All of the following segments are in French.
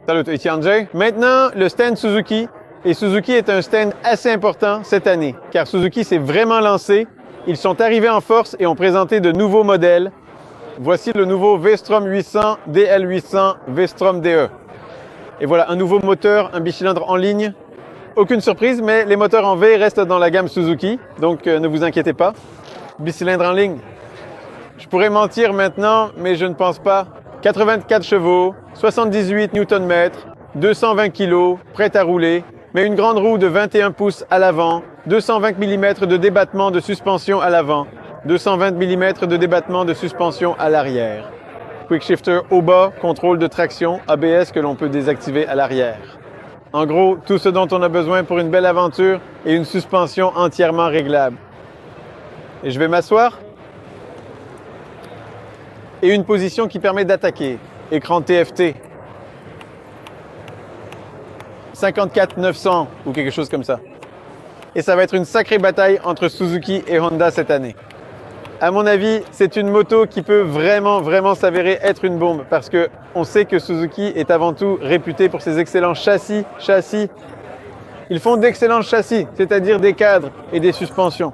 Salut, ici Andrzej. Maintenant, le stand Suzuki. Et Suzuki est un stand assez important cette année, car Suzuki s'est vraiment lancé. Ils sont arrivés en force et ont présenté de nouveaux modèles. Voici le nouveau V-Strom 800, DL800, V-Strom DE. Et voilà, un nouveau moteur, un bicylindre en ligne. Aucune surprise, mais les moteurs en V restent dans la gamme Suzuki, donc ne vous inquiétez pas. Bicylindre en ligne. Je pourrais mentir maintenant, mais je ne pense pas. 84 chevaux, 78 Nm, 220 kg, prêt à rouler, mais une grande roue de 21 pouces à l'avant, 220 mm de débattement de suspension à l'avant, 220 mm de débattement de suspension à l'arrière. Quick shifter au bas, contrôle de traction, ABS que l'on peut désactiver à l'arrière. En gros, tout ce dont on a besoin pour une belle aventure et une suspension entièrement réglable. Et je vais m'asseoir. Et une position qui permet d'attaquer. Écran TFT. 54 900 ou quelque chose comme ça. Et ça va être une sacrée bataille entre Suzuki et Honda cette année. À mon avis, c'est une moto qui peut vraiment s'avérer être une bombe parce que on sait que Suzuki est avant tout réputé pour ses excellents châssis. Ils font d'excellents châssis, c'est-à-dire des cadres et des suspensions.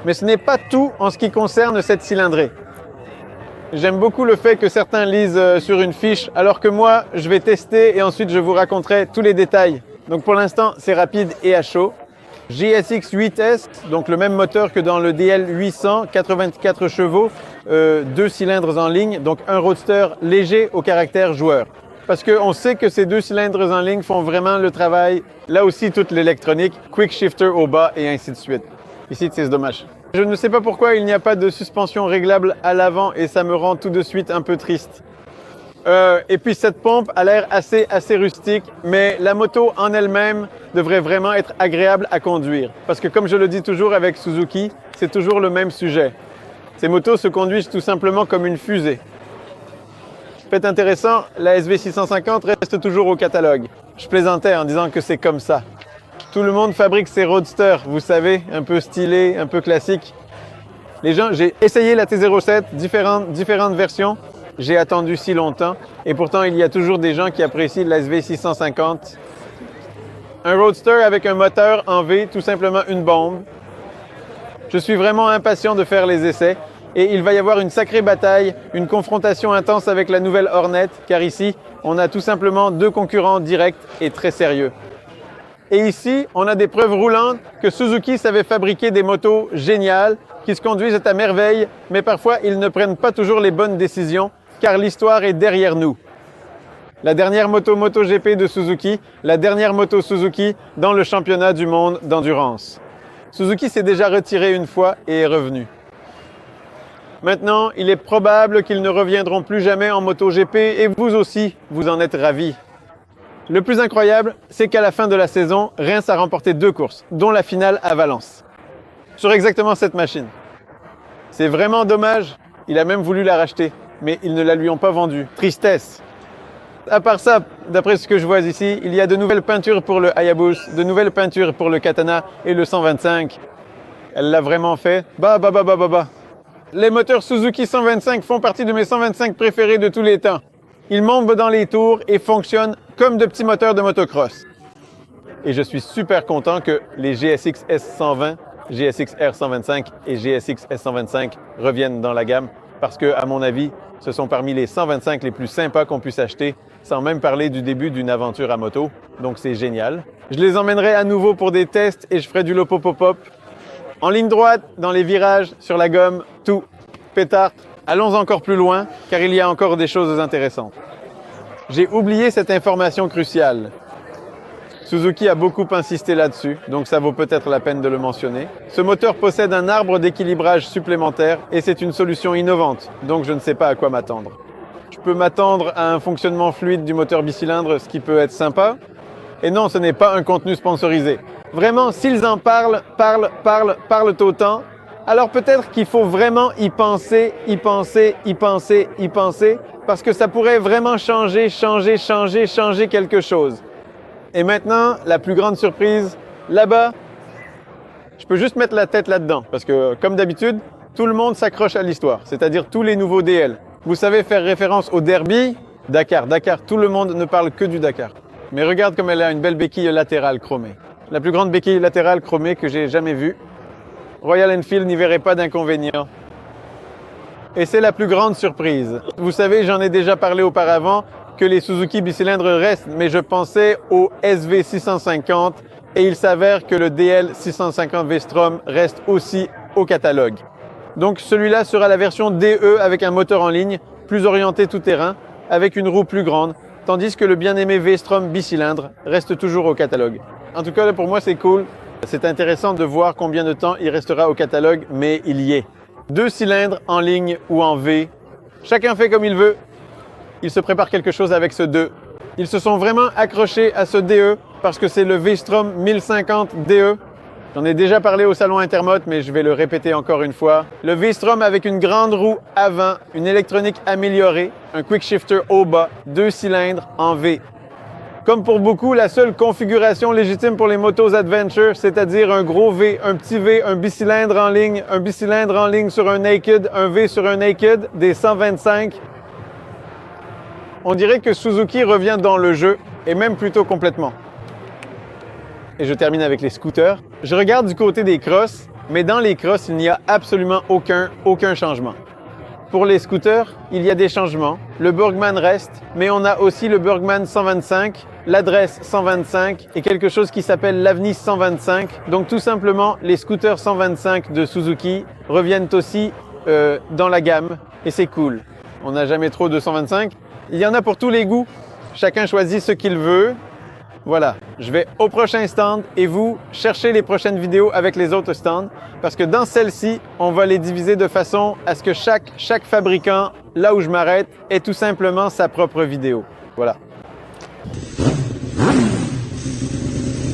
Mais ce n'est pas tout en ce qui concerne cette cylindrée. J'aime beaucoup le fait que certains lisent sur une fiche, alors que moi, je vais tester et ensuite je vous raconterai tous les détails. Donc pour l'instant, c'est rapide et à chaud. GSX 8S, donc le même moteur que dans le DL 800, 84 chevaux, 2 cylindres en ligne, donc un roadster léger au caractère joueur. Parce qu'on sait que ces 2 cylindres en ligne font vraiment le travail. Là aussi, toute l'électronique, quick shifter au bas et ainsi de suite. Ici, c'est dommage. Je ne sais pas pourquoi il n'y a pas de suspension réglable à l'avant et ça me rend tout de suite un peu triste. Et puis cette pompe a l'air assez rustique, mais la moto en elle-même devrait vraiment être agréable à conduire. Parce que comme je le dis toujours avec Suzuki, c'est toujours le même sujet. Ces motos se conduisent tout simplement comme une fusée. Fait intéressant, la SV650 reste toujours au catalogue. Je plaisantais en disant que c'est comme ça. Tout le monde fabrique ses roadsters, vous savez, un peu stylés, un peu classiques. Les gens, j'ai essayé la T07, différentes versions. J'ai attendu si longtemps et pourtant il y a toujours des gens qui apprécient la SV650. Un roadster avec un moteur en V, tout simplement une bombe. Je suis vraiment impatient de faire les essais et il va y avoir une sacrée bataille, une confrontation intense avec la nouvelle Hornet, car ici, on a tout simplement 2 concurrents directs et très sérieux. Et ici, on a des preuves roulantes que Suzuki savait fabriquer des motos géniales, qui se conduisent à merveille, mais parfois ils ne prennent pas toujours les bonnes décisions, car l'histoire est derrière nous. La dernière moto MotoGP de Suzuki, la dernière moto Suzuki dans le championnat du monde d'endurance. Suzuki s'est déjà retiré une fois et est revenu. Maintenant, il est probable qu'ils ne reviendront plus jamais en MotoGP et vous aussi, vous en êtes ravis. Le plus incroyable, c'est qu'à la fin de la saison, Rins a remporté 2 courses, dont la finale à Valence, sur exactement cette machine. C'est vraiment dommage, il a même voulu la racheter, mais ils ne la lui ont pas vendue. Tristesse. À part ça, d'après ce que je vois ici, il y a de nouvelles peintures pour le Hayabusa, de nouvelles peintures pour le Katana et le 125. Elle l'a vraiment fait. Bah. Les moteurs Suzuki 125 font partie de mes 125 préférés de tous les temps. Ils montent dans les tours et fonctionnent comme de petits moteurs de motocross. Et je suis super content que les GSX S120, GSX R125 et GSX S125 reviennent dans la gamme parce que, à mon avis, ce sont parmi les 125 les plus sympas qu'on puisse acheter, sans même parler du début d'une aventure à moto. Donc c'est génial. Je les emmènerai à nouveau pour des tests et je ferai du lopo-pop-pop. En ligne droite, dans les virages, sur la gomme, tout. Pétard. Allons encore plus loin, car il y a encore des choses intéressantes. J'ai oublié cette information cruciale. Suzuki a beaucoup insisté là-dessus, donc ça vaut peut-être la peine de le mentionner. Ce moteur possède un arbre d'équilibrage supplémentaire et c'est une solution innovante, donc je ne sais pas à quoi m'attendre. Je peux m'attendre à un fonctionnement fluide du moteur bicylindre, ce qui peut être sympa. Et non, ce n'est pas un contenu sponsorisé. Vraiment, s'ils en parlent autant, alors peut-être qu'il faut vraiment y penser, parce que ça pourrait vraiment changer quelque chose. Et maintenant, la plus grande surprise, là-bas, je peux juste mettre la tête là-dedans, parce que comme d'habitude, tout le monde s'accroche à l'histoire, c'est-à-dire tous les nouveaux DL. Vous savez faire référence au Derby, Dakar, Dakar, tout le monde ne parle que du Dakar. Mais regarde comme elle a une belle béquille latérale chromée. La plus grande béquille latérale chromée que j'ai jamais vue. Royal Enfield n'y verrait pas d'inconvénient. Et c'est la plus grande surprise. Vous savez, j'en ai déjà parlé auparavant, que les Suzuki bicylindres restent, mais je pensais au SV650 et il s'avère que le DL650 V-Strom reste aussi au catalogue. Donc celui-là sera la version DE avec un moteur en ligne, plus orienté tout-terrain, avec une roue plus grande, tandis que le bien-aimé V-Strom bicylindre reste toujours au catalogue. En tout cas, là, pour moi, c'est cool. C'est intéressant de voir combien de temps il restera au catalogue, mais il y est. 2 cylindres en ligne ou en V. Chacun fait comme il veut. Il se prépare quelque chose avec ce 2. Ils se sont vraiment accrochés à ce DE parce que c'est le V-Strom 1050 DE. J'en ai déjà parlé au salon Intermot, mais je vais le répéter encore une fois. Le V-Strom avec une grande roue avant, une électronique améliorée, un quick shifter au bas, 2 cylindres en V. Comme pour beaucoup, la seule configuration légitime pour les motos Adventure, c'est-à-dire un gros V, un petit V, un bicylindre en ligne sur un naked, un V sur un naked, des 125. On dirait que Suzuki revient dans le jeu, et même plutôt complètement. Et je termine avec les scooters. Je regarde du côté des crosses, mais dans les crosses, il n'y a absolument aucun changement. Pour les scooters, il y a des changements. Le Burgman reste, mais on a aussi le Burgman 125, l'adresse 125 et quelque chose qui s'appelle l'Avenir 125. Donc tout simplement, les scooters 125 de Suzuki reviennent aussi dans la gamme et c'est cool. On n'a jamais trop de 125. Il y en a pour tous les goûts. Chacun choisit ce qu'il veut. Voilà, je vais au prochain stand et vous cherchez les prochaines vidéos avec les autres stands parce que dans celle-ci, on va les diviser de façon à ce que chaque fabricant, là où je m'arrête, ait tout simplement sa propre vidéo. Voilà.